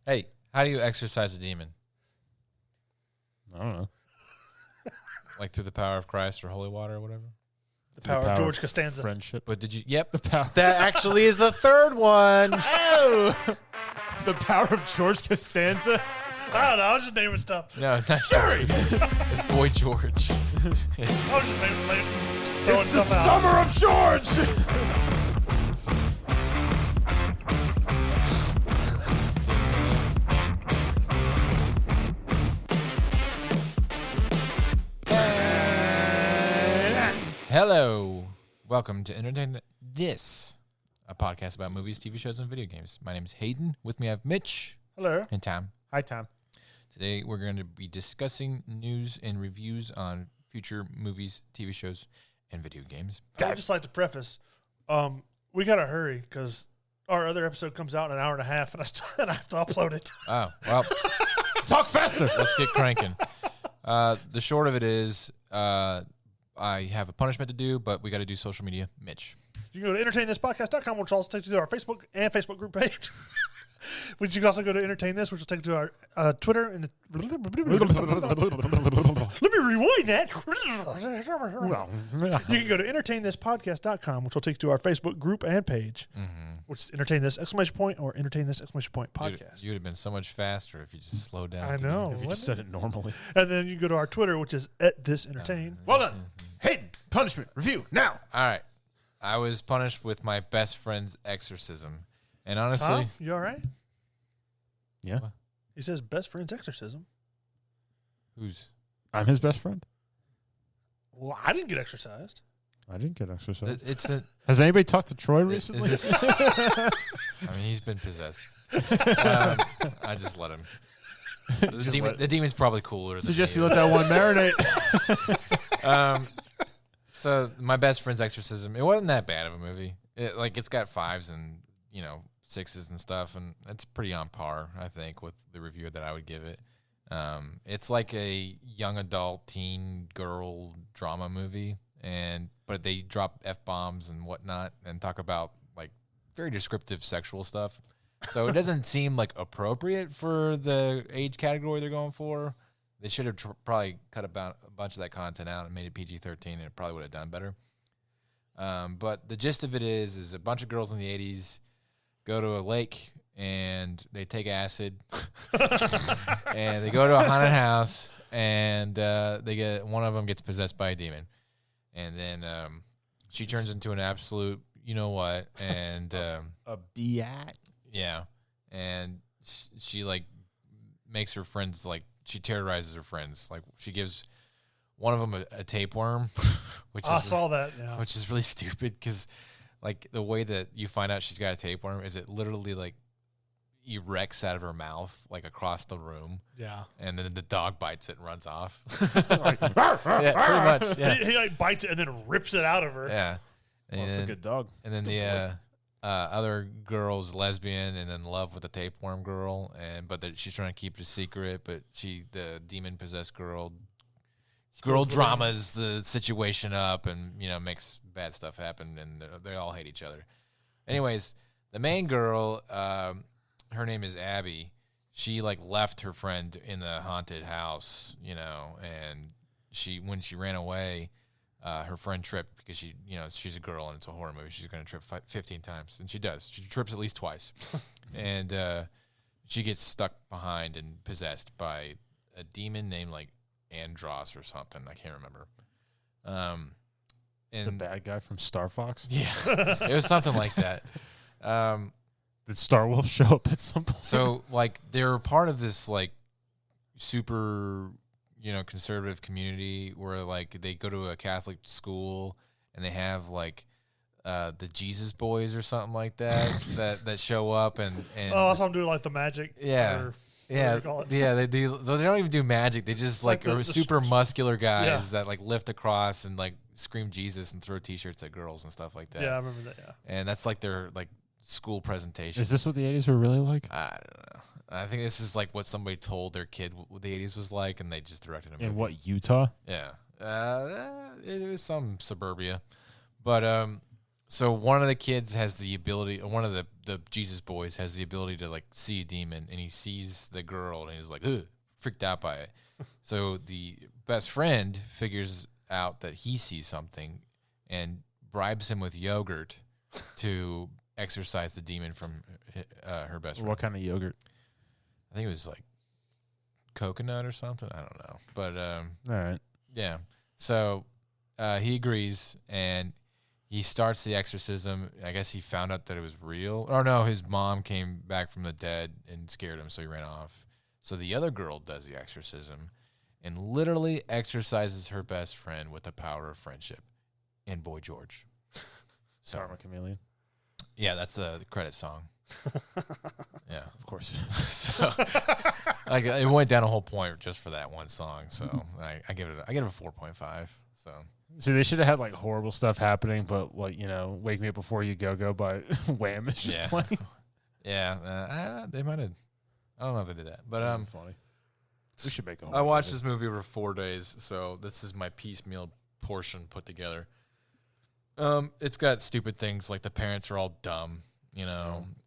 Hey, how do you exorcise a demon? I don't know. Like through the power of Christ or holy water or whatever? The power of George Costanza. Friendship. But did you? Yep. The power. That actually is the third one. Oh! The power of George Costanza. I don't know. I was just naming stuff. No, not George. It's Boy George. I was just naming throwing It's the stuff out. summer of George. Hello. Welcome to Entertain This, a podcast about movies, TV shows, and video games. My name is Hayden. With me, I have Mitch. Hello. And Tom. Hi, Tom. Today, we're going to be discussing news and reviews on future movies, TV shows, and video games. I'd just like to preface, we got to hurry because our other episode comes out in an hour and a half, and I have to upload it. Oh, well, Talk faster. let's get cranking. The short of it is, I have a punishment to do, but we got to do social media. Mitch. You can go to entertainthispodcast.com, which will also take you to our Facebook and Facebook group page. Which you can also go to Entertain This, which will take you to our Twitter. And let me rewind that. You can go to entertainthispodcast.com, which will take you to our Facebook group and page, which is Entertain This ! Or Entertain This ! Podcast. You would have been so much faster if you just slowed down. I know. If you just said it normally. And then you can go to our Twitter, which is @thisentertain. Well done. Hayden, punishment review now. All right. I was punished with my best friend's exorcism. And honestly, Tom, you all right? Yeah. What? He says best friend's exorcism. who's I'm his best friend. Well, I didn't get exercised. I didn't get exercise. it's a Has anybody talked to Troy recently? I mean, he's been possessed. I just let him. The demon's probably cooler than Suggest me. you let that one marinate. So my best friend's exorcism, it wasn't that bad of a movie. It's got 5s and 6s and stuff, and it's pretty on par, I think, with the review that I would give it. It's like a young adult teen girl drama movie, but they drop F-bombs and whatnot and talk about like very descriptive sexual stuff. So it doesn't seem like appropriate for the age category they're going for. They should have probably cut a bunch of that content out and made it PG-13, and it probably would have done better. But the gist of it is a bunch of girls in the 80s go to a lake and they take acid and they go to a haunted house and one of them gets possessed by a demon, and then she turns into an absolute you-know-what, and A biat. yeah, and she like makes her friends, like she terrorizes her friends. Like she gives one of them a tapeworm, I saw that. Yeah. which is really stupid because like the way that you find out she's got a tapeworm is it literally like erects out of her mouth like across the room, Yeah. and then the dog bites it and runs off. Like, Yeah, pretty much. Yeah, He like bites it and then rips it out of her. yeah. well, And it's a then, good dog. and then the other girl's lesbian and in love with the tapeworm girl, but she's trying to keep it a secret. But the demon possessed girl dramas the situation up and makes bad stuff happen, and they all hate each other. Anyways, the main girl, her name is Abby. She like left her friend in the haunted house, and when she ran away, her friend tripped because she's a girl and it's a horror movie. She's going to trip 15 times, and she does. She trips at least twice, and she gets stuck behind and possessed by a demon named like Andros or something. I can't remember. And The bad guy from Star Fox. yeah, it was something like that. Did Star Wolf show up at some point? So like they're part of this like super conservative community where like they go to a Catholic school and they have like the Jesus Boys or something like that that show up and that's what I'm doing, like the magic. Yeah. or yeah, whatever you call it. yeah, they do. They don't even do magic. They just like like are the super muscular guys Yeah. that like lift a cross and like scream Jesus and throw T-shirts at girls and stuff like that. Yeah, I remember that. Yeah. And that's like their like school presentation. Is this what the 80s were really like? I don't know. I think this is like what somebody told their kid what the 80s was like, and they just directed a movie. In what, Utah? Yeah. It was some suburbia. But So one of the kids has the ability, one of the Jesus boys has the ability to like see a demon, and he sees the girl, and he's like, ugh, freaked out by it. So the best friend figures out that he sees something, and bribes him with yogurt to exorcise the demon from her best friend. What kind of yogurt? I think it was like coconut or something. I don't know, but All right. yeah. So he agrees, and he starts the exorcism. I guess he found out that it was real. Oh, no, his mom came back from the dead and scared him, so he ran off. So the other girl does the exorcism and literally exorcises her best friend with the power of friendship in Boy George. So, Karma Chameleon. yeah, that's the credit song. Yeah, Of course. so like it went down a whole point just for that one song. So I give it a 4.5. So See, they should have had like horrible stuff happening, but like "Wake Me Up Before You Go" by Wham is just playing. Yeah, they might have. I don't know if they did that, but Funny. We should make a. I watched this movie over 4 days, so this is my piecemeal portion put together. It's got stupid things like the parents are all dumb.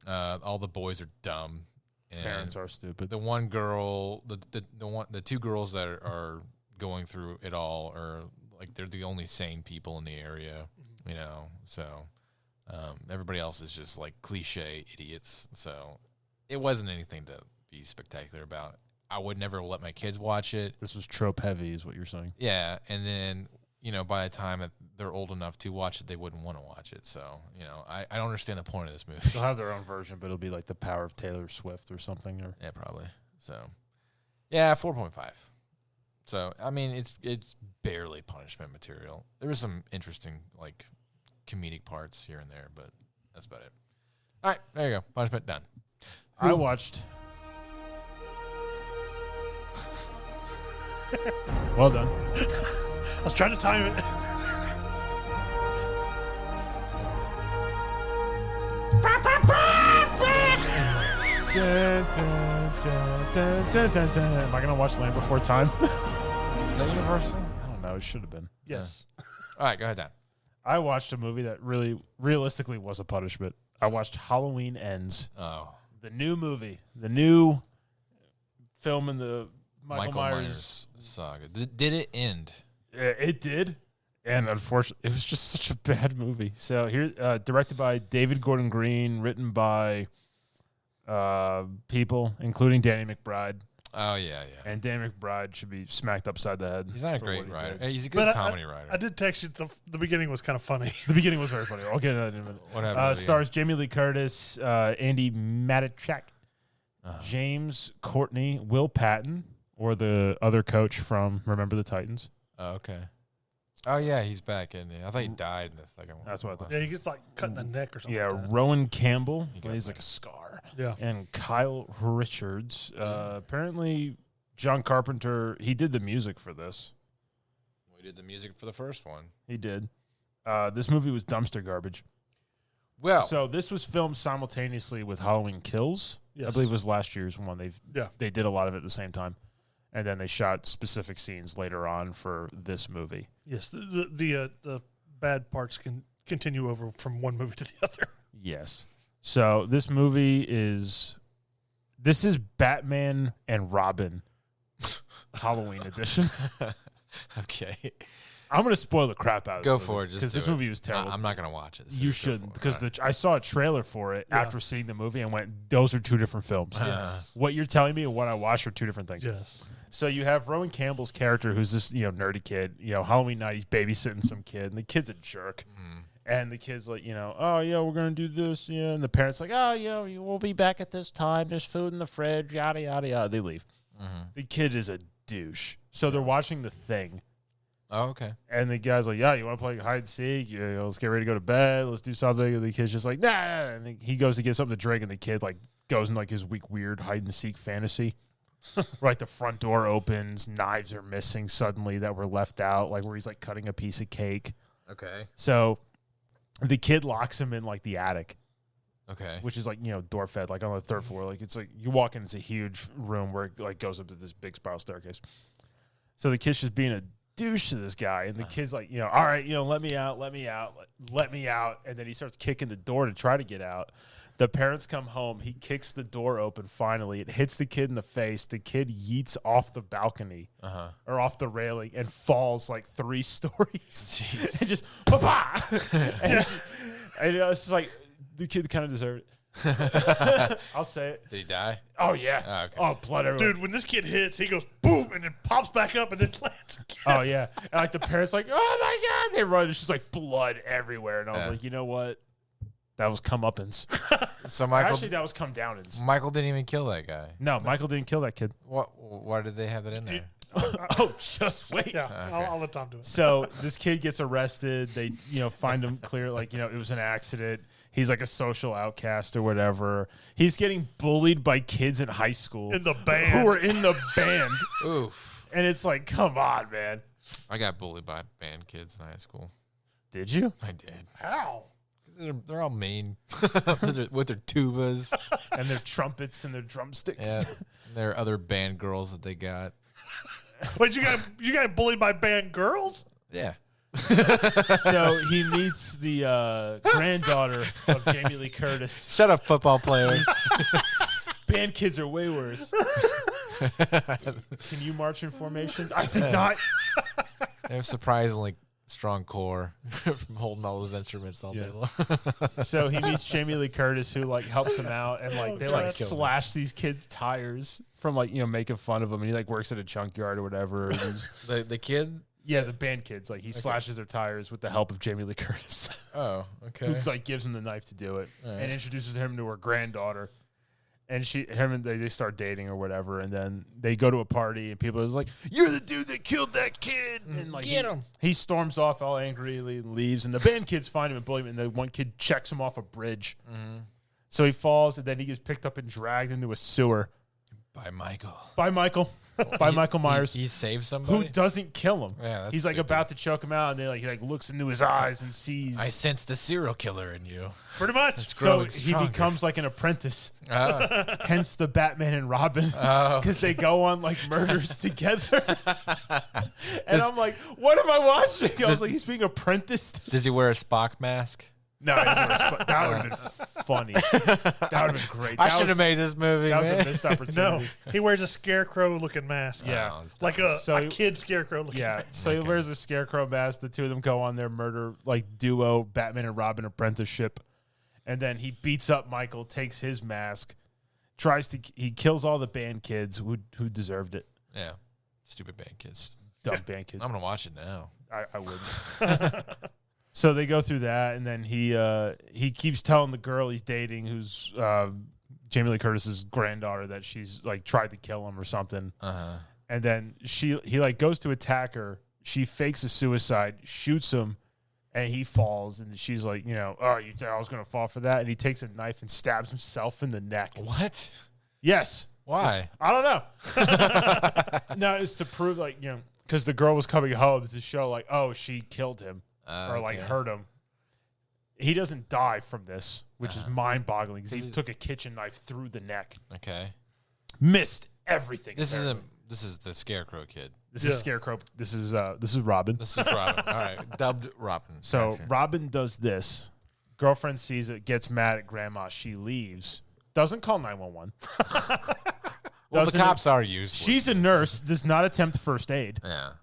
All the boys are dumb. And Parents are stupid. the one girl, the two girls that are going through it all are like they're the only sane people in the area, So everybody else is just like cliche idiots. So it wasn't anything to be spectacular about. I would never let my kids watch it. This was trope heavy, is what you're saying. Yeah, and then by the time that they're old enough to watch it, they wouldn't want to watch it. So I don't understand the point of this movie. They'll have their own version, but it'll be like the power of Taylor Swift or something. Or Yeah, probably. So, yeah, 4.5. So, I mean, it's barely punishment material. There was some interesting, like, comedic parts here and there, but that's about it. All right, there you go. Punishment done. I watched. Well done. I was trying to time it. Dun, dun, dun, dun, dun, dun, dun. Am I gonna watch Land Before Time? Is that Universal? I don't know. It should have been. Yes. All right, go ahead, Dan. I watched a movie that really, realistically, was a punishment. I watched Halloween Ends, Oh, the new movie, the new film in the Michael Myers. saga. Did it end? It did, and unfortunately, it was just such a bad movie. So here, directed by David Gordon Green, written by people, including Danny McBride. Oh, yeah. And Danny McBride should be smacked upside the head. He's not a for great what he writer. did. Hey, he's a good But comedy writer. I did text you. The beginning was kind of funny. The beginning was very funny. I'll get that in a minute. What happened? Stars Jamie Lee Curtis, Andy Matichak, James Courtney, Will Patton, or the other coach from Remember the Titans. Oh, okay. Oh, yeah, he's back, isn't he? I thought he died in the second one. That's what I thought. Yeah, he gets like cut in the neck or something. Yeah, like that. Rowan Campbell. He got He's back. like a scar. Yeah. And Kyle Richards. Apparently, John Carpenter, he did the music for this. We did the music for the first one. He did. This movie was dumpster garbage. Well, So this was filmed simultaneously with Halloween Kills. I Yes. believe it was last year's one. Yeah. They did a lot of it at the same time. And then they shot specific scenes later on for this movie. Yes. The bad parts can continue over from one movie to the other. Yes. So this movie is Batman and Robin Halloween edition. okay. I'm going to spoil the crap out of Go this for movie, it. Just because do this it. movie was terrible. I'm not going to watch it. So You just go shouldn't, for it. because All right. I saw a trailer for it Yeah. after seeing the movie and went, those are two different films. Yes. What you're telling me and what I watched are two different things. Yes. So you have Rowan Campbell's character, who's this nerdy kid. Halloween night he's babysitting some kid, and the kid's a jerk. And the kid's like, oh yeah, we're gonna do this, yeah. And the parents like, oh yeah, we'll be back at this time. There's food in the fridge, yada yada yada. They leave. The kid is a douche. So they're watching The Thing. Oh, okay. And the guy's like, yeah, you want to play hide and seek? Let's get ready to go to bed. Let's do something. And the kid's just like, nah. And he goes to get something to drink, and the kid like goes in like his weird hide and seek fantasy. Right, the front door opens, knives are missing suddenly that were left out, like where he's like cutting a piece of cake. Okay. So the kid locks him in like the attic, Okay. which is like door fed, like on the third floor. Like it's like you walk in, it's a huge room where it like goes up to this big spiral staircase. So the kid's just being a douche to this guy. And the kid's like, all right, let me out. And then he starts kicking the door to try to get out. The parents come home. He kicks the door open finally. It hits the kid in the face. The kid yeets off the balcony or off the railing and falls like 3 stories. And just, pa-pa! And it's just like, the kid kind of deserved it. I'll say it. Did he die? Oh, yeah. Oh, okay. Oh, blood everywhere. Dude, when this kid hits, he goes boom and then pops back up and then lands again. Oh, yeah. And like the parents like, oh, my God. They run. It's just like blood everywhere. And I was like, you know what? That was comeuppance. So Michael, actually, that was come downins. Michael didn't even kill that guy. No, Michael didn't kill that kid. What? Why did they have that in there? Oh, just wait. Yeah, Okay. I'll let Tom do it. So this kid gets arrested. They, find him clear, like, it was an accident. He's like a social outcast or whatever. He's getting bullied by kids in high school. In the band. Who were in the band. Oof. And it's like, come on, man. I got bullied by band kids in high school. Did you? I did. How? They're all mean with their tubas. And their trumpets and their drumsticks. Yeah. There are other band girls that they got. Wait, you got bullied by band girls? Yeah. So he meets the granddaughter of Jamie Lee Curtis. Shut up, football players. Band kids are way worse. Can you march in formation? I think not. They have surprisingly strong core from holding all those instruments all day long. So he meets Jamie Lee Curtis, who like helps him out, and like they like God. slash these kids' tires from like making fun of them, and he like works at a junkyard or whatever. And The kid? yeah, the band kids, like he slashes their tires with the help of Jamie Lee Curtis, Oh, okay. who like gives him the knife to do it, All right. and introduces him to her granddaughter. And they start dating or whatever, and then they go to a party, and people are like, "You're the dude that killed that kid!" And like, Get him. He storms off all angrily and leaves, and the band kids find him and bully him, and the one kid checks him off a bridge. So he falls, and then he gets picked up and dragged into a sewer By Michael. by Michael Myers, He saved who somebody? doesn't kill him. Yeah, that's He's like stupid. about to choke him out, and then he looks into his eyes and sees. I sense the serial killer in you. Pretty much. So growing he stronger. becomes like an apprentice. Oh. Hence the Batman and Robin, because they go on like murders together. And I'm like, what am I watching? I was like, he's being apprenticed. Does he wear a Spock mask? No, that would have been funny. That would have been great. I That should was- have made this movie. That was a man. missed No, opportunity. he wears a scarecrow-looking mask. Yeah. Oh, it's Like dumb. a kid scarecrow-looking Yeah, mask. so he wears a scarecrow mask. The two of them go on their murder duo, Batman and Robin apprenticeship, and then he beats up Michael, takes his mask, he kills all the band kids who deserved it. Yeah. Stupid band kids. Dumb band kids. I'm going to watch it now. I wouldn't. So they go through that, and then he keeps telling the girl he's dating, who's Jamie Lee Curtis's granddaughter, that she's like tried to kill him or something. Uh-huh. And then he like goes to attack her. She fakes a suicide, shoots him, and he falls. And she's like, oh, you thought I was gonna fall for that? And he takes a knife and stabs himself in the neck. What? Yes. Why? I don't know. No, it's to prove because the girl was coming home to show like, oh, she killed him. Or like Okay. hurt him. He doesn't die from this, which is mind-boggling because he took a kitchen knife through the neck, Okay. missed everything. This apparently. is the Scarecrow kid. This is Scarecrow. This is Robin. This is Robin. All right. Dubbed Robin. So Gotcha. Robin does this. Girlfriend sees it, gets mad at grandma. She leaves. Doesn't call 911. Well, the cops are useless. She's a nurse. Does not attempt first aid Yeah.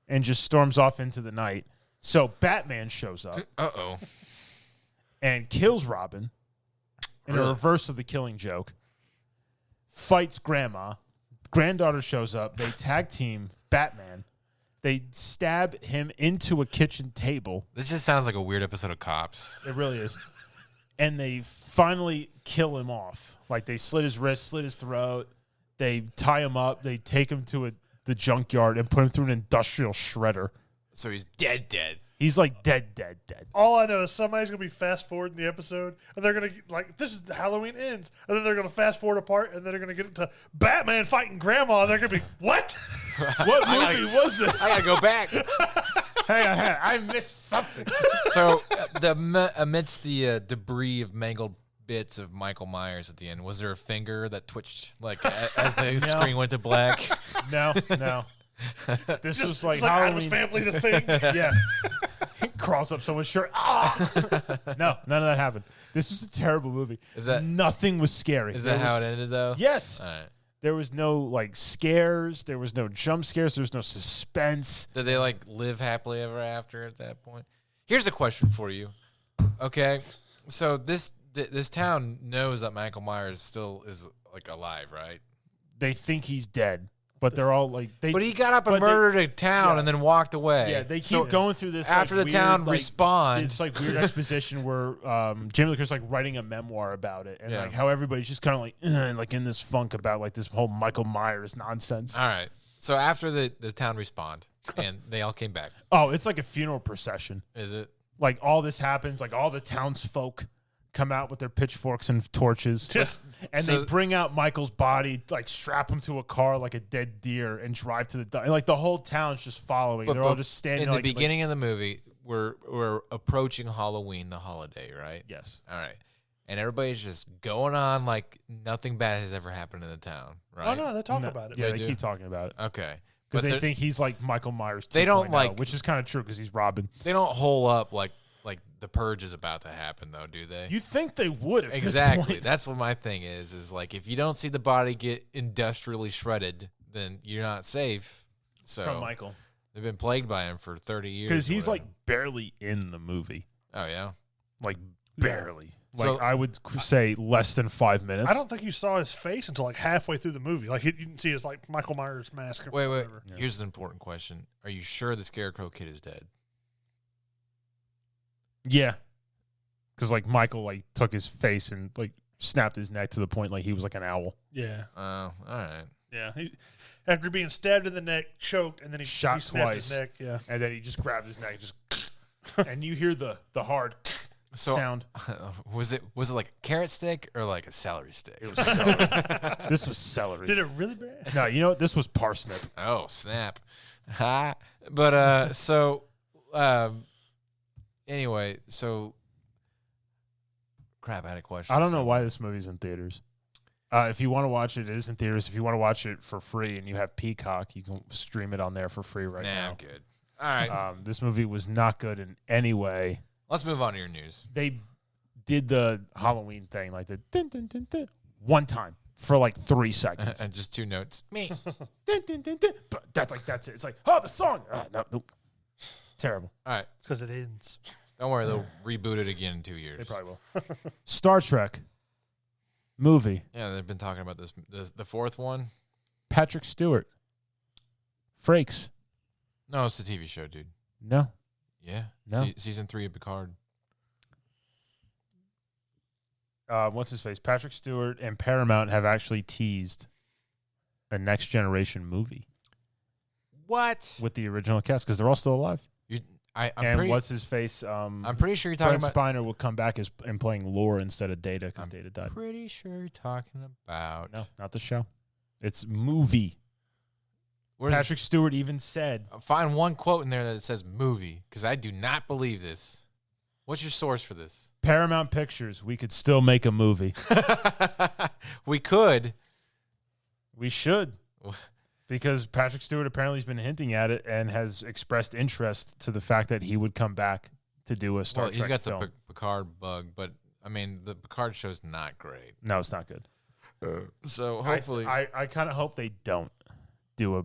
and just storms off into the night. So Batman shows up Uh-oh. and kills Robin in a Really? reverse of the Killing Joke. Fights grandma. Granddaughter shows up. They tag team Batman. They stab him into a kitchen table. This just sounds like a weird episode of Cops. It really is. And they finally kill him off. Like they slit his wrist, slit his throat. They tie him up. They take him to the junkyard and put him through an industrial shredder. So he's dead. He's like dead. All I know is somebody's going to be fast forwarding the episode, and they're going to, this is Halloween ends, and then they're going to fast forward a part, and then they're going to get into Batman fighting Grandma, and they're going to be, what? What movie was this? I gotta go back. Hang on. I missed something. So amidst the debris of mangled bits of Michael Myers at the end, was there a finger that twitched as the screen went to black? No. This was like It's like Addams Halloween. Family, the thing. Yeah. He crawls up someone's shirt. Ah! No, none of that happened. This was a terrible movie. Nothing was scary. Is that how it ended, though? Yes. All right. There was no like scares. There was no jump scares. There was no suspense. Did they like live happily ever after at that point? Here's a question for you. Okay, so this town knows that Michael Myers still is like alive, right? They think he's dead, but they're all like they. But he got up and murdered a town and then walked away. Yeah, they keep going through this after like, the weird, town like, respawned. It's like weird exposition where Jamie Lee Curtis like writing a memoir about it, and like how everybody's just kind of like in this funk about like this whole Michael Myers nonsense. All right, so after the town respawned and they all came back. Oh, it's like a funeral procession. Is it? Like all this happens, like all the townsfolk come out with their pitchforks and torches. And they bring out Michael's body, like strap him to a car like a dead deer and drive to the... And like the whole town's just following. They're all just standing in the beginning of the movie, we're approaching Halloween, the holiday, right? Yes. All right. And everybody's just going on like nothing bad has ever happened in the town, right? Oh, no, they talk about it. Yeah, they keep talking about it. Okay. Because they think he's like Michael Myers 2.0, they don't like... which is kind of true because he's Robin. They don't hole up like the purge is about to happen, though, do they? You think they would at exactly. this point. That's what my thing is like if you don't see the body get industrially shredded, then you're not safe. So From Michael. They've been plagued by him for 30 years. Because he's like barely in the movie. Oh, yeah? Like barely. Yeah. Like I would say less than 5 minutes. I don't think you saw his face until like halfway through the movie. Like you didn't see his like Michael Myers mask. Wait. Yeah. Here's an important question. Are you sure the Scarecrow kid is dead? Yeah. Because like Michael like took his face and like snapped his neck to the point like he was like an owl. Yeah. Oh, all right. Yeah. After being stabbed in the neck, choked, and then he Shot snapped twice. his neck. Yeah. And then he just grabbed his neck, just and you hear the hard sound. Was it like a carrot stick or like a celery stick? It was celery. This was celery. Did it really bad? No, you know what? This was parsnip. Oh, snap. But anyway, so crap, I had a question. I don't know why this movie's in theaters. If you want to watch it, it is in theaters. If you want to watch it for free and you have Peacock, you can stream it on there for free right now. I'm good. All right. This movie was not good in any way. Let's move on to your news. They did the Halloween thing, like the dun, dun, dun, dun, one time for like 3 seconds. And just 2 notes. Me. Dun, dun, dun, dun. But that's it. It's like, oh, the song. Nope. Terrible. All right. It's because it ends. Don't worry, they'll reboot it again in 2 years. They probably will. Star Trek movie. Yeah, they've been talking about this the 4th one. Patrick Stewart. Frakes. No, it's a TV show, dude. No. Yeah. No. Season 3 of Picard. What's his face? Patrick Stewart and Paramount have actually teased a Next Generation movie. What? With the original cast, because they're all still alive. What's his face? I'm pretty sure you're talking Brent about... Spiner will come back as and playing Lore instead of Data because Data died. Pretty sure you're talking about... No, not the show. It's movie. Patrick Stewart even said... Find one quote in there that says movie, because I do not believe this. What's your source for this? Paramount Pictures. We could still make a movie. We could. We should. Because Patrick Stewart apparently has been hinting at it and has expressed interest to the fact that he would come back to do a Star Trek he's got film. the Picard bug, but, I mean, the Picard show's not great. No, it's not good. So, hopefully... I kind of hope they don't do a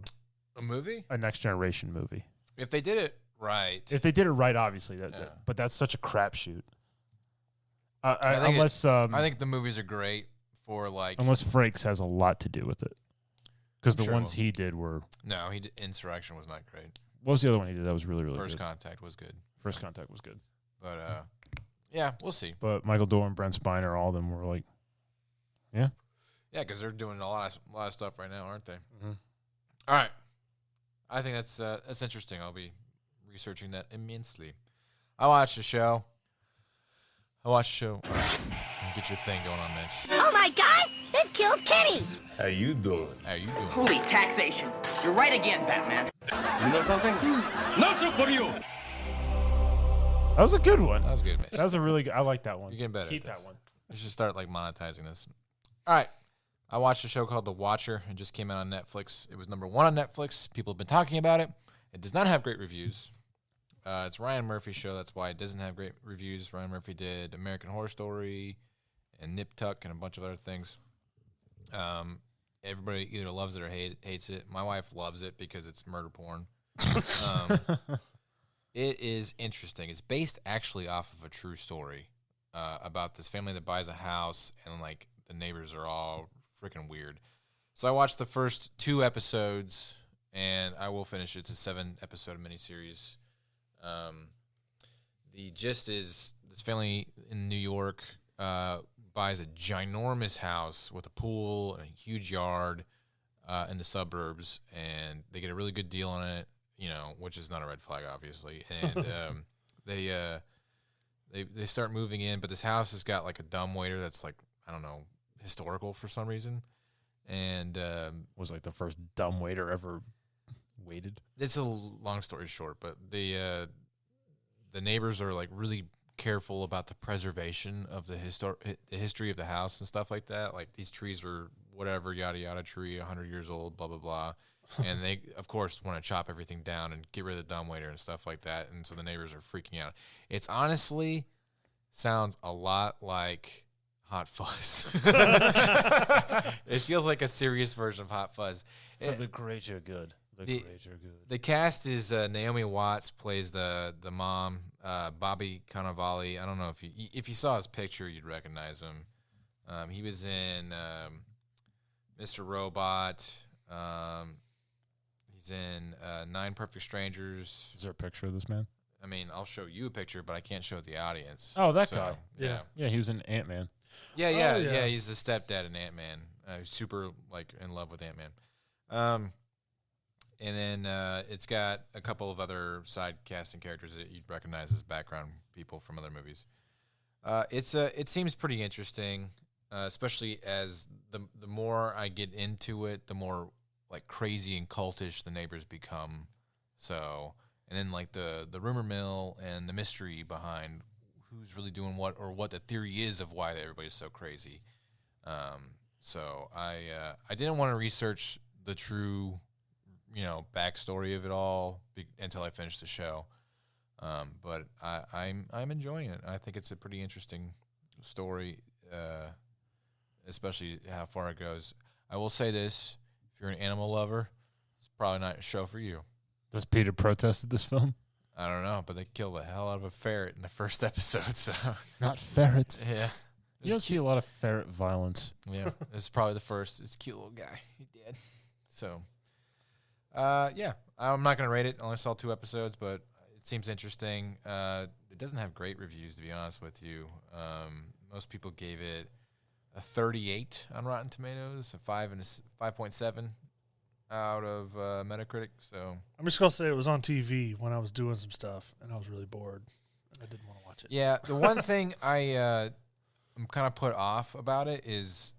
movie? A Next Generation movie. If they did it right. If they did it right, obviously. But that's such a crapshoot. I think the movies are great for, like... Unless Frakes has a lot to do with it. Because the ones will. he did were... No, Insurrection was not great. What was the other one he did that was really, really First good? Contact was good. First Contact was good. But, yeah, we'll see. But Michael Dorr and Brent Spiner, all of them were like, yeah. Yeah, because they're doing a lot of stuff right now, aren't they? Mm-hmm. All right. I think that's interesting. I'll be researching that immensely. I watched the show. All right. Get your thing going on, Mitch. Oh my God! They've killed Kenny! How you doing? Holy taxation. You're right again, Batman. You know something? No soup for you! That was a good one. That was good, Mitch. That was a really good... I like that one. You're getting better. Keep at this. that one. You should start, like, monetizing this. All right. I watched a show called The Watcher. It just came out on Netflix. It was number 1 on Netflix. People have been talking about it. It does not have great reviews. It's Ryan Murphy's show. That's why it doesn't have great reviews. Ryan Murphy did American Horror Story and Nip Tuck and a bunch of other things. Everybody either loves it or hates it. My wife loves it because it's murder porn. It is interesting. It's based actually off of a true story about this family that buys a house, and like the neighbors are all freaking weird. So I watched the first 2 episodes, and I will finish it. It's a 7-episode miniseries. The gist is this family in New York buys a ginormous house with a pool and a huge yard in the suburbs, and they get a really good deal on it, which is not a red flag, obviously. And they start moving in, but this house has got like a dumbwaiter that's like, I don't know, historical for some reason. And was like the first dumbwaiter ever waited. It's a long story short, but the neighbors are like really careful about the preservation of the history of the house and stuff like that. Like these trees are whatever, yada yada tree, 100 years old, blah blah blah. And they, of course, want to chop everything down and get rid of the dumbwaiter and stuff like that. And so the neighbors are freaking out. It's honestly sounds a lot like Hot Fuzz. It feels like a serious version of Hot Fuzz. For the greater good. The cast is Naomi Watts plays the mom, Bobby Cannavale. I don't know if you saw his picture, you'd recognize him. He was in Mr. Robot. He's in 9 Perfect Strangers. Is there a picture of this man? I mean, I'll show you a picture, but I can't show the audience. Oh, that guy. Yeah. Yeah, he was in Ant-Man. Yeah. He's the stepdad in Ant-Man. Super like in love with Ant-Man. And then it's got a couple of other side casting characters that you'd recognize as background people from other movies. It seems pretty interesting, especially as the more I get into it, the more like crazy and cultish the neighbors become. So, and then like the rumor mill and the mystery behind who's really doing what, or what the theory is of why everybody's so crazy. So I didn't want to research the true backstory of it all until I finished the show. But I'm enjoying it. I think it's a pretty interesting story, especially how far it goes. I will say this: if you're an animal lover, it's probably not a show for you. Does Peter protest this film? I don't know, but they kill the hell out of a ferret in the first episode. So not ferrets. Yeah, you don't see a lot of ferret violence. Yeah, this is probably the first. It's a cute little guy. He did. So. Yeah, I'm not going to rate it. I only saw 2 episodes, but it seems interesting. It doesn't have great reviews, to be honest with you. Most people gave it a 38 on Rotten Tomatoes, a 5 and a 5.7 out of Metacritic. So I'm just going to say it was on TV when I was doing some stuff, and I was really bored. I didn't want to watch it. Yeah, the one thing I'm kind of put off about it is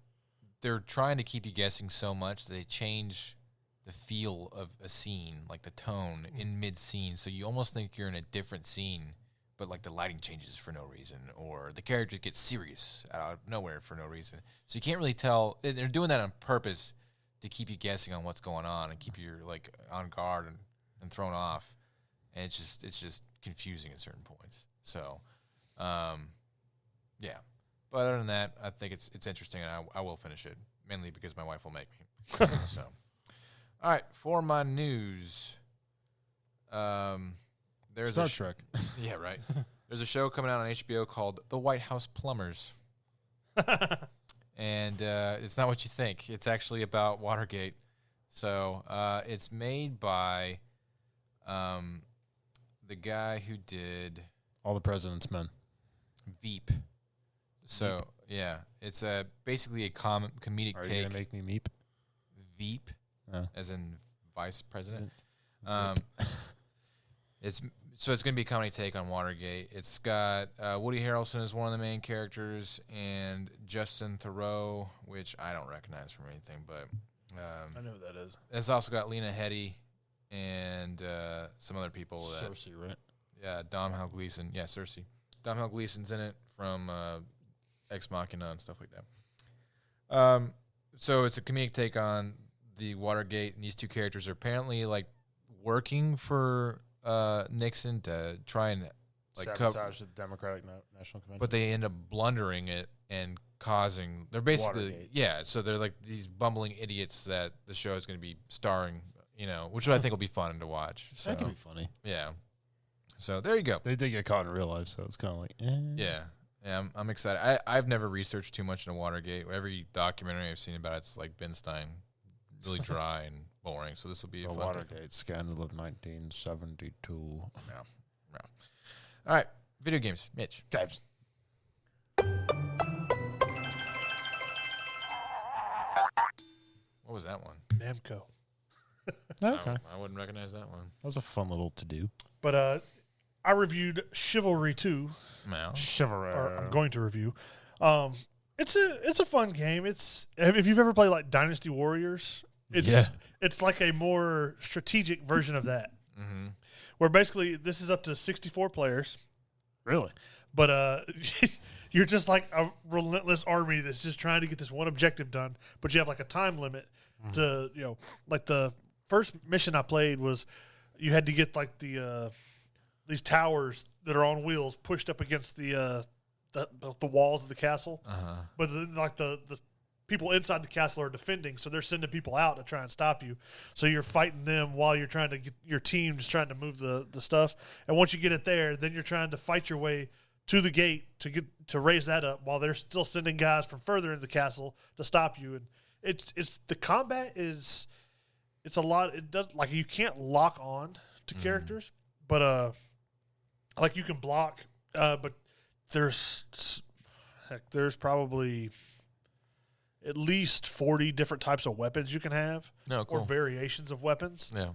they're trying to keep you guessing so much that they change the feel of a scene, like the tone in mid-scene, so you almost think you're in a different scene, but like the lighting changes for no reason, or the characters get serious out of nowhere for no reason. So you can't really tell. They're doing that on purpose to keep you guessing on what's going on and keep you like on guard and thrown off. And it's just confusing at certain points. So, yeah. But other than that, I think it's interesting, and I will finish it, mainly because my wife will make me. So. All right, for my news, there's Star Trek. Yeah, right. There's a show coming out on HBO called The White House Plumbers. And it's not what you think. It's actually about Watergate. So it's made by the guy who did All the President's Men. Veep. So, yeah, it's basically a comedic Are take. you going to make me meep? Veep. As in vice president. It's going to be a comedy take on Watergate. It's got Woody Harrelson as one of the main characters, and Justin Theroux, which I don't recognize from anything, but I know who that is. It's also got Lena Headey and some other people. Cersei, right? Yeah, Domhnall Gleeson. Yeah, Cersei. Domhnall Gleeson's in it from Ex Machina and stuff like that. so it's a comedic take on the Watergate, and these two characters are apparently like working for Nixon to try and like Sabotage the Democratic National Convention. but they end up blundering it and causing. They're basically Watergate. So they're like these bumbling idiots that the show is going to be starring. Which I think will be fun to watch. So that could be funny. yeah. So there you go. They did get caught in real life, so it's kind of like, Yeah, I'm excited. I've never researched too much into Watergate. Every documentary I've seen about it's like Ben Stein, really dry and boring. So this will be a the fun Watergate thing. scandal of 1972. Yeah. All right, video games, Mitch. Games. What was that one? Namco. Okay. I wouldn't recognize that one. That was a fun little to-do. But I reviewed Chivalry 2. No. Chivalry. Or I'm going to review. It's a fun game. If you've ever played like Dynasty Warriors, it's like a more strategic version of that. Mm-hmm. Where basically this is up to 64 players. Really? But you're just like a relentless army that's just trying to get this one objective done. But you have like a time limit to, like the first mission I played was you had to get like these towers that are on wheels pushed up against the walls of the castle. Uh-huh. But then, like the people inside the castle are defending, so they're sending people out to try and stop you. So you're fighting them while you're trying to get your team just trying to move the stuff. And once you get it there, then you're trying to fight your way to the gate to raise that up while they're still sending guys from further into the castle to stop you. And it's the combat is it's a lot. It does like you can't lock on to characters, but like you can block, but there's probably at least 40 different types of weapons you can have, No, cool. or variations of weapons. Yeah.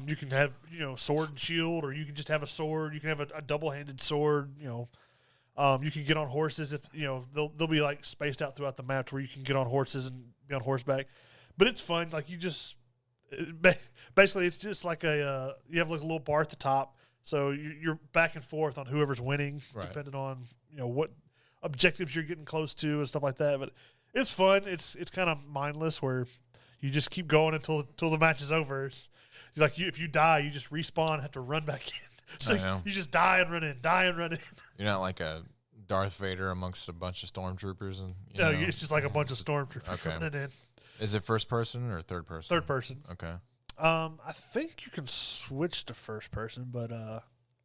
You can have sword and shield, or you can just have a sword. You can have a double-handed sword. You can get on horses if they'll be like spaced out throughout the map to where you can get on horses and be on horseback. But it's fun. Like basically it's just like you have like a little bar at the top, so you're back and forth on whoever's winning, Right. depending on what objectives you're getting close to and stuff like that. But it's fun. It's kind of mindless where you just keep going until the match is over. It's like if you die, you just respawn and have to run back in. So you just die and run in. You're not like a Darth Vader amongst a bunch of stormtroopers, and It's just like a bunch of stormtroopers running in. Is it first person or third person? Third person. Okay. I think you can switch to first person, but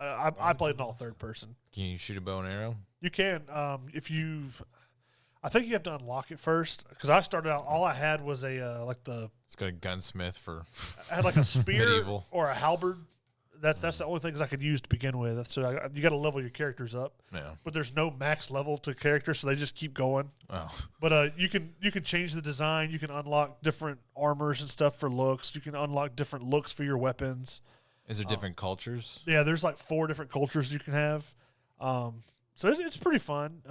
I played in all third person. Can you shoot a bow and arrow? You can I think you have to unlock it first because I started out. All I had was It's got a gunsmith for. I had like a spear Medieval. or a halberd. That's the only things I could use to begin with. So you got to level your characters up. Yeah. But there's no max level to characters, so they just keep going. Oh. But you can change the design. You can unlock different armors and stuff for looks. You can unlock different looks for your weapons. Is there different cultures? Yeah, there's like 4 different cultures you can have. So it's pretty fun.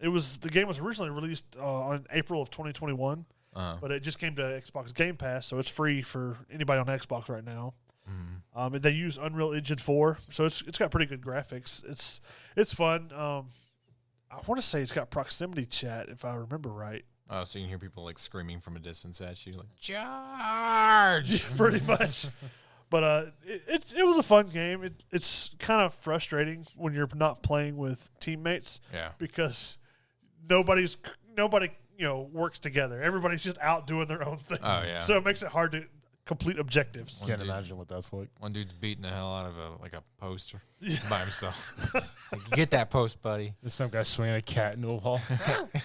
The game was originally released on April of 2021, but it just came to Xbox Game Pass, so it's free for anybody on Xbox right now. Mm-hmm. They use Unreal Engine 4, so it's got pretty good graphics. It's fun. I want to say it's got proximity chat, if I remember right. Oh, so you can hear people like screaming from a distance at you, like charge, pretty much. But it was a fun game. It's kind of frustrating when you're not playing with teammates. Yeah. Because nobody works together. Everybody's just out doing their own thing. Oh, yeah. So it makes it hard to complete objectives. Can't imagine what that's like. One dude's beating the hell out of a poster by himself. Like, get that post, buddy. There's some guy swinging a cat into a wall.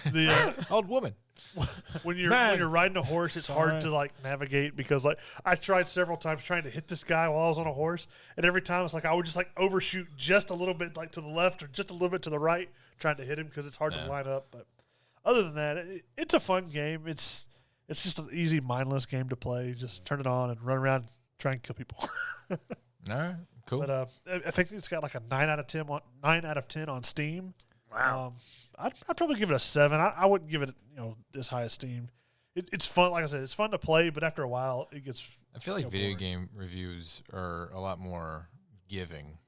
The old woman. when you're riding a horse, it's hard to like navigate because like I tried several times trying to hit this guy while I was on a horse, and every time it's like I would just like overshoot just a little bit like to the left or just a little bit to the right trying to hit him because it's hard to line up. But other than that, it's a fun game. It's just an easy, mindless game to play. Just turn it on and run around, and try and kill people. All right, cool. But I think it's got like a 9 out of 10 on Steam. Wow. I'd probably give it a 7. I wouldn't give it this high as Steam. It's fun, like I said, it's fun to play, but after a while it gets. I feel like video boring. game reviews are a lot more giving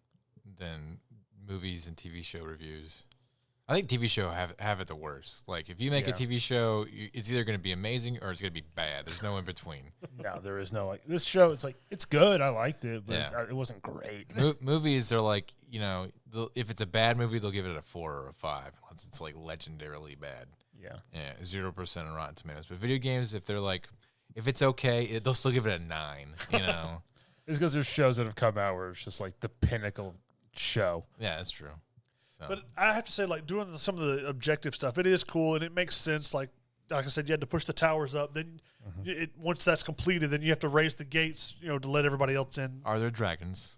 than movies and TV show reviews. I think TV show have it the worst. Like, if you make a TV show, it's either going to be amazing or it's going to be bad. There's no in between. No, there is no, like, this show, it's like, it's good. I liked it, but it wasn't great. Movies are like, if it's a bad movie, they'll give it a 4 or a 5. Unless it's, like, legendarily bad. Yeah. Yeah, 0% on Rotten Tomatoes. But video games, if they're like, if it's okay, they'll still give it a 9, It's because there's shows that have come out where it's just, like, the pinnacle show. Yeah, that's true. So. But I have to say, like, doing some of the objective stuff, it is cool and it makes sense. Like I said, you had to push the towers up. Then once that's completed, then you have to raise the gates, to let everybody else in. Are there dragons?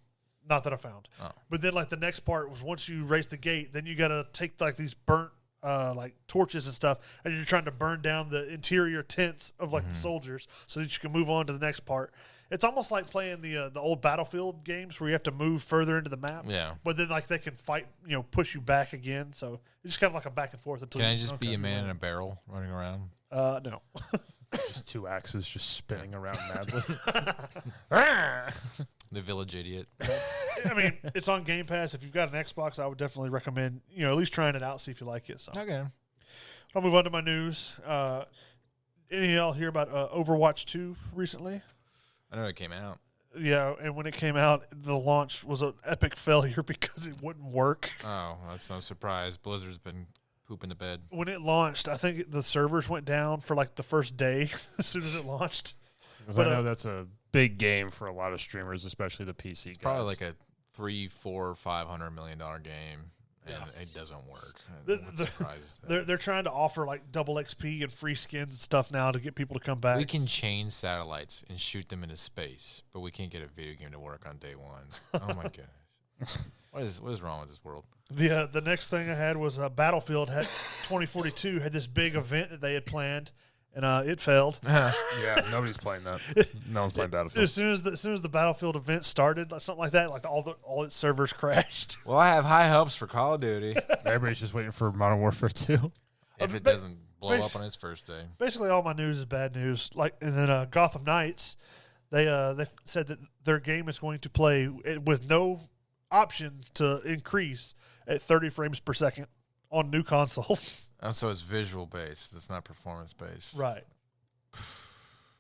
Not that I found. Oh. But then, like, the next part was once you raise the gate, then you got to take, like, these burnt, like, torches and stuff, and you're trying to burn down the interior tents of, like, the soldiers so that you can move on to the next part. It's almost like playing the old Battlefield games where you have to move further into the map. Yeah. But then, like, they can fight, push you back again. So it's just kind of like a back and forth. Can I just be a man in a barrel running around? No. Just 2 axes just spinning around madly. The village idiot. I mean, it's on Game Pass. If you've got an Xbox, I would definitely recommend, at least trying it out, see if you like it. So. Okay. I'll move on to my news. Any of y'all hear about Overwatch 2 recently? I know it came out. Yeah, and when it came out, the launch was an epic failure because it wouldn't work. Oh, that's no surprise. Blizzard's been pooping the bed. When it launched, I think the servers went down for like the first day as soon as it launched. Because I know that's a big game for a lot of streamers, especially the PC guys. Probably like a $300, $400, $500 million game. And it doesn't work. They're trying to offer like double XP and free skins and stuff now to get people to come back. We can chain satellites and shoot them into space, but we can't get a video game to work on day one. Oh my gosh. What is wrong with this world? The next thing I had was Battlefield 2042 had this big event that they had planned, and it failed. Yeah, nobody's playing that. No one's playing Battlefield. As soon as the Battlefield event started, like something like that, like all its servers crashed. Well, I have high hopes for Call of Duty. Everybody's just waiting for Modern Warfare 2. If it doesn't blow up on its first day. Basically, all my news is bad news. Like, and then Gotham Knights, they said that their game is going to play with no option to increase at 30 frames per second on new consoles. Oh, so it's visual based. It's not performance based. Right.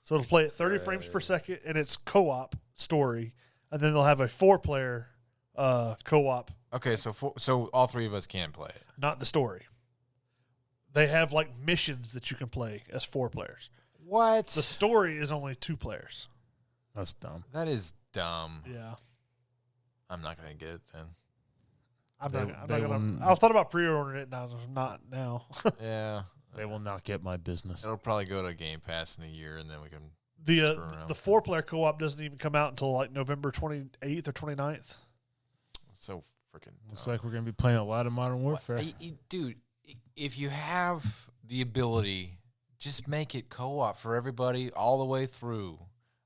So it'll play at 30 frames per second, and it's co-op story, and then they'll have a 4-player co-op. Okay, so all 3 of us can play it. Not the story. They have like missions that you can play as 4 players. What? The story is only 2 players. That's dumb. That is dumb. Yeah. I'm not gonna get it then. I'm not gonna. I thought about pre-ordering it, and I'm not now. Yeah, they will not get my business. It'll probably go to Game Pass in a year, and then we can. The 4-player co-op doesn't even come out until like November 28th or 29th. So freaking. Looks like we're gonna be playing a lot of Modern Warfare, dude. If you have the ability, just make it co-op for everybody all the way through.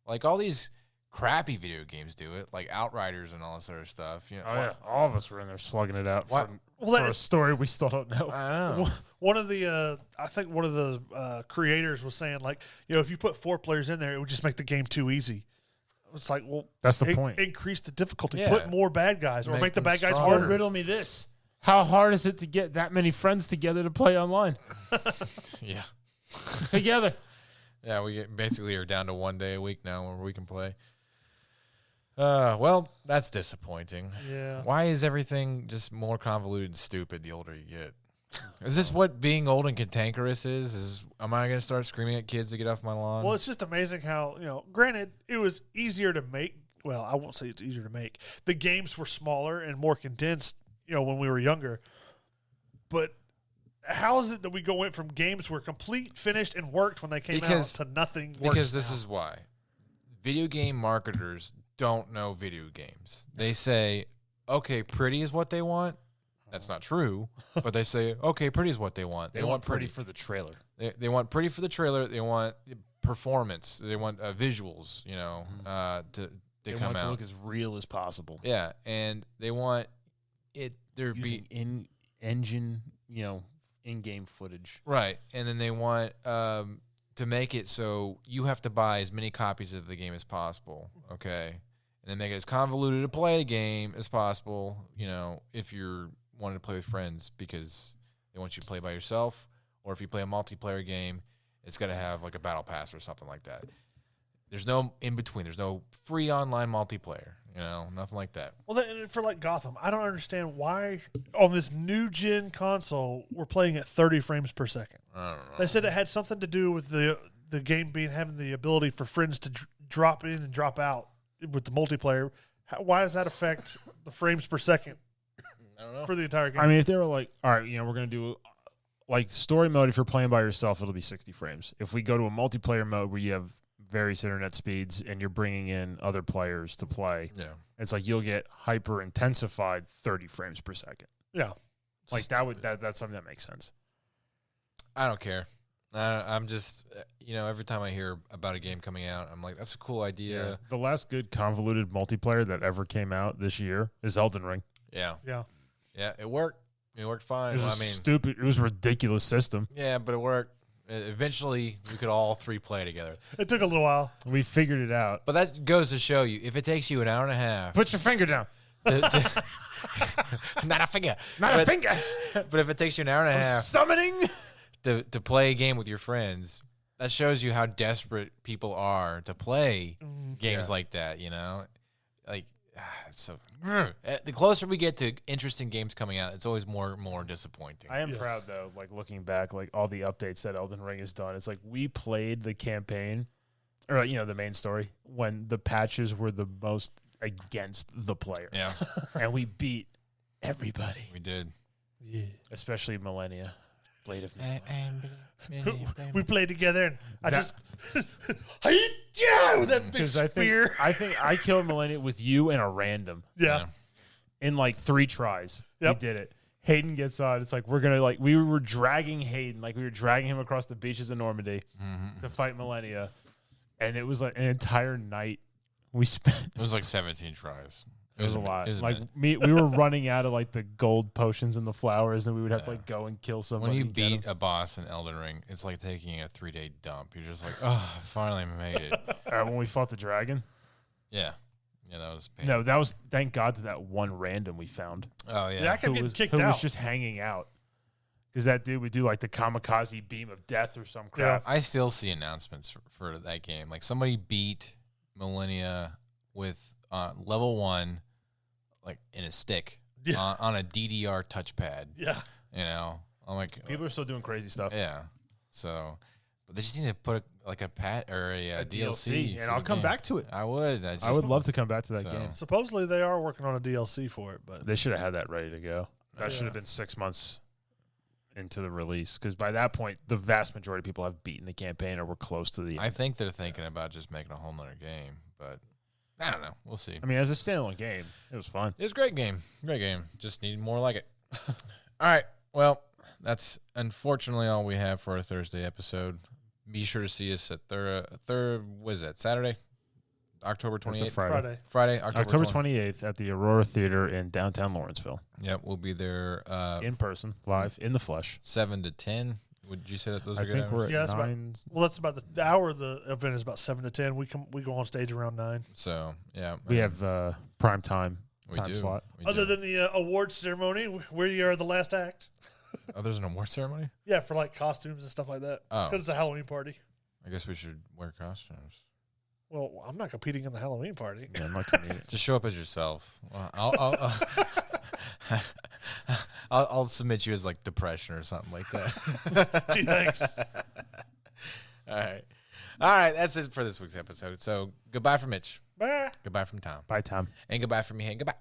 Like all these crappy video games do it, like Outriders and all this other stuff. Yeah, all of us were in there slugging it out for a story we still don't know. I know. One of the, I think one of the creators was saying, like, if you put 4 players in there, it would just make the game too easy. It's like, well, that's the point. Increase the difficulty. Put more bad guys, or make the bad guys harder. harder. Riddle me this: how hard is it to get that many friends together to play online? Yeah, together. Yeah, we basically are down to 1 day a week now where we can play. Well, that's disappointing. Yeah. Why is everything just more convoluted and stupid the older you get? Is this what being old and cantankerous is? Am I going to start screaming at kids to get off my lawn? Well, it's just amazing how, granted, it was easier to make. Well, I won't say it's easier to make. The games were smaller and more condensed, when we were younger. But how is it that we went from games were complete, finished, and worked when they came out to nothing works Because this is why. Video game marketers don't know video games. They say, okay, pretty is what they want. That's not true, but they say, okay, pretty is what they want. They want pretty for the trailer. They want pretty for the trailer. They want performance. They want visuals, to come out. They want to look as real as possible. Yeah, and they want it there using in-engine, in-game footage. Right, and then they want to make it so you have to buy as many copies of the game as possible, okay? And then make it as convoluted to play a game as possible, if you're wanting to play with friends, because they want you to play by yourself, or if you play a multiplayer game, it's got to have like a battle pass or something like that. There's no in between. There's no free online multiplayer. Nothing like that. Well, then, for like Gotham, I don't understand why on this new gen console we're playing at 30 frames per second. I don't know. They said it had something to do with the game having the ability for friends to drop in and drop out with the multiplayer. Why does that affect the frames per second? I don't know. For the entire game. I mean, if they were like, all right, we're going to do like story mode. If you're playing by yourself, it'll be 60 frames. If we go to a multiplayer mode where you have various internet speeds and you're bringing in other players to play, it's like you'll get hyper intensified 30 frames per second. Yeah. Like that's something that makes sense. I don't care. I'm just, every time I hear about a game coming out, I'm like, that's a cool idea. Yeah. The last good convoluted multiplayer that ever came out this year is Elden Ring. Yeah. Yeah. Yeah, it worked. It worked fine. It was stupid. It was a ridiculous system. Yeah, but it worked. Eventually, we could all three play together. It took a little while. We figured it out. But that goes to show you, if it takes you an hour and a half. Put your finger down. Not a finger. A finger. But if it takes you an hour and a half Summoning. to play a game with your friends, that shows you how desperate people are to play games like that, Like, so the closer we get to interesting games coming out, it's always more disappointing. I am proud though, like looking back, like all the updates that Elden Ring has done. It's like we played the campaign, or the main story when the patches were the most against the player. Yeah, and we beat everybody. We did. Yeah. Especially Millennia. Blade of Millennia. We played together, and I just with that big spear. I think I killed Millennia with you and a random. Yeah. In like 3 tries. Yep. We did it. Hayden gets on. It's like we were dragging Hayden, like we were dragging him across the beaches of Normandy to fight Millennia, and it was like an entire night we spent. It was like 17 tries. It was a lot. It was Like we were running out of like the gold potions and the flowers, and we would have to like go and kill somebody. When you beat a boss in Elden Ring, it's like taking a 3-day dump. You're just like, oh, I finally made it. When we fought the dragon. Yeah, that was painful. No, that was thank God to that one random we found. Oh yeah, Yeah, I kept getting kicked who out. was just hanging out. Because that dude would do like the kamikaze beam of death or some crap. I still see announcements for that game. Like somebody beat Millennia with level 1, like in a stick on a DDR touchpad. Yeah. I'm like, People are still doing crazy stuff. yeah. So, but they just need to put a pat or a DLC. And I'll come back to it. I would. I would love to come back to that So- game. Supposedly they are working on a DLC for it, but They should have had that ready to go. That should have been 6 months into the release, because by that point, the vast majority of people have beaten the campaign or were close to the end. I think they're thinking about just making a whole nother game, but I don't know. We'll see. I mean, as a standalone game, it was fun. It was a great game. Great game. Just need more like it. All right. Well, that's unfortunately all we have for our Thursday episode. Be sure to see us at what is that, Saturday? October 28th? It's a Friday. Friday, October 28th at the Aurora Theater in downtown Lawrenceville. Yep, we'll be there In person, live, in the flesh. 7 to 10. Would you say that those I are good think hours? we're at Yeah, that's 9. that's about the hour of the event is about 7 to 10. We go on stage around 9. So, yeah. We have prime time we time do. slot. We Other do. than the awards ceremony, where you are the last act. Oh, there's an award ceremony? Yeah, for like costumes and stuff like that. Oh. Because it's a Halloween party. I guess we should wear costumes. Well, I'm not competing in the Halloween party. Yeah, I'm not gonna need it. Just show up as yourself. Well, I'll submit you as like depression or something like that. Gee, thanks. All right. That's it for this week's episode. So goodbye from Mitch. Bye. Goodbye from Tom. Bye, Tom. And goodbye from me. Hey, goodbye.